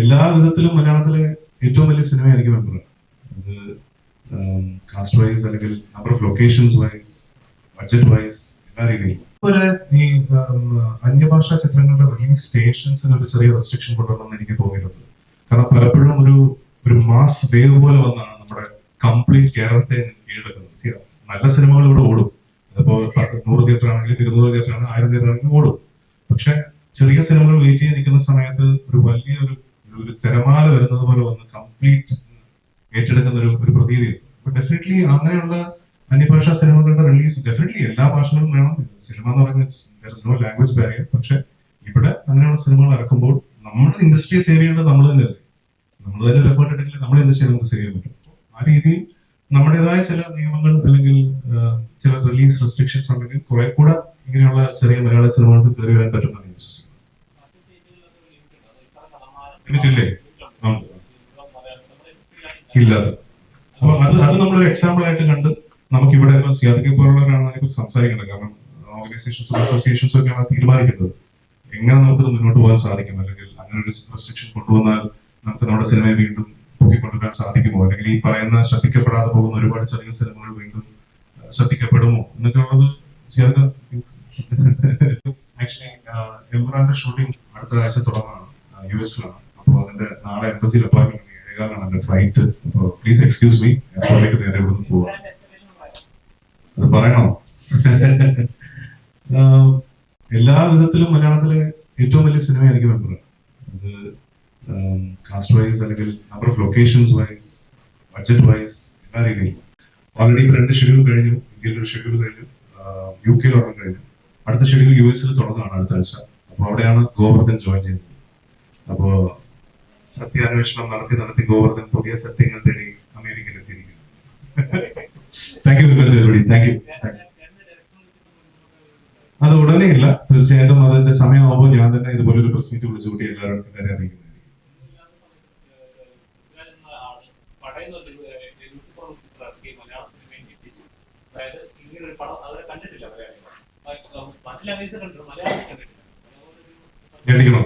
എല്ലാ വിധത്തിലും മലയാളത്തിലെ ഏറ്റവും വലിയ സിനിമയായിരിക്കും എംപറർ. അത് കാസ്റ്റ് വൈസ് അല്ലെങ്കിൽ number of locations wise, budget wise, എല്ലാ രീതിയിലും. അതുപോലെ ഈ അന്യഭാഷാ ചിത്രങ്ങളുടെ റിലീസ് സ്റ്റേഷൻസിന് ഒരു ചെറിയ റെസ്ട്രിക്ഷൻ കൊണ്ടുവരണമെന്ന് എനിക്ക് തോന്നിയിട്ടുണ്ട്. കാരണം പലപ്പോഴും ഒരു മാസ് വേവ് പോലെ വന്നാണ് നമ്മുടെ കംപ്ലീറ്റ് കേരളത്തെ കീഴടക്കുന്നത്. നല്ല സിനിമകൾ ഇവിടെ ഓടും. അതിപ്പോ 100 തിയേറ്റർ ആണെങ്കിലും 200 തിയേറ്റർ ആണെങ്കിലും 1000 തിയേറ്റർ ആണെങ്കിലും ഓടും. പക്ഷെ ചെറിയ സിനിമകൾ വെയിറ്റ് ചെയ്ത് നിൽക്കുന്ന സമയത്ത് ഒരു വലിയൊരു തിരമാല വരുന്നത് പോലെ വന്ന് കംപ്ലീറ്റ് ഏറ്റെടുക്കുന്ന ഒരു പ്രതീതിയുണ്ട്. അപ്പൊ ഡെഫിനറ്റ്ലി അങ്ങനെയുള്ള അന്യഭാഷാ സിനിമകളുടെ റിലീസ് ഡെഫിനറ്റ്ലി എല്ലാ ഭാഷകളും വേണം. സിനിമ എന്ന് പറയുന്നത് നോ ലാംഗ്വേജ് ബാരിയർ. പക്ഷെ ഇവിടെ അങ്ങനെയുള്ള സിനിമകൾ ഇറക്കുമ്പോൾ നമ്മുടെ ഇൻഡസ്ട്രിയെ സേവ് ചെയ്യേണ്ടത് നമ്മൾ തന്നെയല്ലേ. നമ്മൾ തന്നെ ഒരു എഫേർട്ട് എടുക്കില്ല നമ്മുടെ ഇൻഡസ്ട്രിയെ നമുക്ക് സേവ് ചെയ്യാൻ പറ്റും. ആ രീതിയിൽ നമ്മുടേതായ ചില നിയമങ്ങൾ അല്ലെങ്കിൽ ചില റിലീസ് റെസ്ട്രിക്ഷൻസ് ഉണ്ടെങ്കിൽ കുറെ കൂടെ ഇങ്ങനെയുള്ള ചെറിയ മലയാള സിനിമകൾക്ക് കയറി വരാൻ പറ്റുമെന്നാണ് ഞാൻ വിശ്വസിക്കുന്നത്. എന്നിട്ടില്ലേ ഇല്ലാതെ. അപ്പൊ അത് നമ്മളൊരു എക്സാമ്പിൾ ആയിട്ട് കണ്ട് നമുക്കിവിടെ സിയാദിക്കെ പോലുള്ളവരാണ് അതിനെക്കുറിച്ച് സംസാരിക്കേണ്ടത്. കാരണം ഓർഗനൈസേഷൻസും അസോസിയേഷൻസും ഒക്കെയാണ് തീരുമാനിക്കുന്നത് എങ്ങനെ നമുക്കത് മുന്നോട്ട് പോകാൻ സാധിക്കും, അല്ലെങ്കിൽ അങ്ങനെ ഒരു റെസ്ട്രിക്ഷൻ കൊണ്ടുവന്നാൽ നമുക്ക് നമ്മുടെ സിനിമയെ വീണ്ടും പൊക്കിക്കൊണ്ടുവരാൻ സാധിക്കുമോ, അല്ലെങ്കിൽ ഈ പറയുന്ന ശ്രദ്ധിക്കപ്പെടാതെ പോകുന്ന ഒരുപാട് ചെറിയ സിനിമകൾ വീണ്ടും ശ്രദ്ധിക്കപ്പെടുമോ എന്നൊക്കെ ഉള്ളത് ആക്ച്വലി എംപററിന്റെ ഷൂട്ടിംഗ് അടുത്ത ആഴ്ച തുടങ്ങാണ് US-ലാണ്. അപ്പോൾ അതിന്റെ നാളെ എംബസിയിൽ അപ്പോയിന്റ്മെന്റ് 7:15 എന്റെ ഫ്ലൈറ്റ്. അപ്പോൾ പ്ലീസ് എക്സ്ക്യൂസ് മീ, എയർപോർട്ടിലേക്ക് നേരെ ഇവിടുന്ന് പോവാം. അത് പറയണോ? എല്ലാ വിധത്തിലും മലയാളത്തിലെ ഏറ്റവും വലിയ സിനിമയായിരിക്കും എംപറർ. അത് കാസ്റ്റ് വൈസ് അല്ലെങ്കിൽ number of locations wise, budget wise, എല്ലാ രീതിയിലും. ഓൾറെഡി 2 ഷെഡ്യൂൾ കഴിഞ്ഞു. ഇന്ത്യയിൽ ഒരു ഷെഡ്യൂൾ കഴിഞ്ഞു, UK ഒരെണ്ണം കഴിഞ്ഞു. അടുത്ത ഷെഡ്യൂൾ US-ൽ തുടങ്ങുകയാണ് അടുത്ത ആഴ്ച. അപ്പൊ അവിടെയാണ് ഗോവർദ്ധൻ ജോയിൻ ചെയ്യുന്നത്. അപ്പോ സത്യാന്വേഷണം നടത്തി ഗോവർദ്ധൻ പുതിയ സത്യങ്ങൾ തേടി അമേരിക്കയിൽ എത്തിയിരിക്കുന്നു. Thank you very much everybody. Thank you. അത് ഉടനെ ഇല്ല, തീർച്ചയായിട്ടും അതിന്റെ സമയമാകുമ്പോൾ ഞാൻ തന്നെ ഇതുപോലെ ഒരു പ്രസ് മീറ്റ് വിളിച്ചുകൂട്ടി എല്ലാവരും അറിയിക്കുന്നതായിരിക്കും. കേട്ടിക്കണോ?